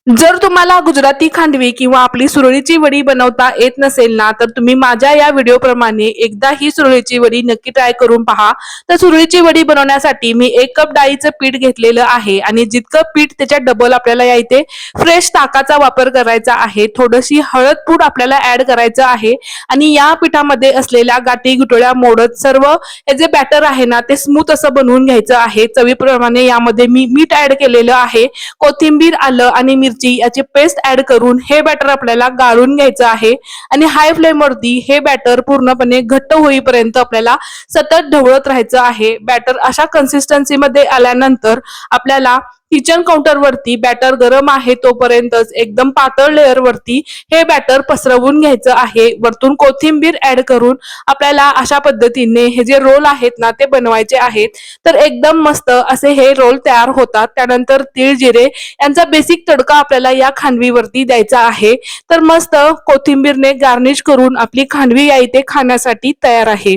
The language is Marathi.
जर तुम्हाला गुजराती खांडवी किंवा आपली सुरळीची वडी बनवता येत नसेल ना, तर तुम्ही माझ्या या व्हिडिओप्रमाणे एकदा ही सुरळीची वडी नक्की ट्राय करून पहा. तर सुरळीची वडी बनवण्यासाठी मी 1 कप डाळीचं पीठ घेतलेलं आहे आणि जितकं पीठ त्याच्या डबल आपल्याला या इथे फ्रेश ताकाचा वापर करायचा आहे. थोडीशी हळद पूड आपल्याला ऍड करायचं आहे आणि या पिठामध्ये असलेल्या गाठी गुठळ्या मोडत सर्व हे जे बॅटर आहे ना, ते स्मूथ असं बनवून घ्यायचं आहे. चवीप्रमाणे यामध्ये मी मीठ ऍड केलेलं आहे, कोथिंबीर, आलं आणि मिरची याची पेस्ट ऍड करून हे बॅटर आपल्याला गाळून घ्यायचं आहे आणि हाय फ्लेम वरती हे बॅटर पूर्णपणे घट्ट होईपर्यंत आपल्याला सतत ढवळत राहायचं आहे. बॅटर अशा कन्सिस्टन्सी मध्ये आल्यानंतर आपल्याला किचन काउंटर वरती बॅटर गरम आहे तोपर्यंतच एकदम पातळ लेअर वरती हे बॅटर पसरवून घ्यायचं आहे. वरतून कोथिंबीर ऍड करून आपल्याला अशा पद्धतीने हे जे रोल आहेत ना, ते बनवायचे आहेत. तर एकदम मस्त असे हे रोल तयार होतात. त्यानंतर तीळ जिरे यांचा बेसिक तडका आपल्याला या खांडवीवरती द्यायचा आहे. तर मस्त कोथिंबीरने गार्निश करून आपली खांडवी या इथे खाण्यासाठी तयार आहे.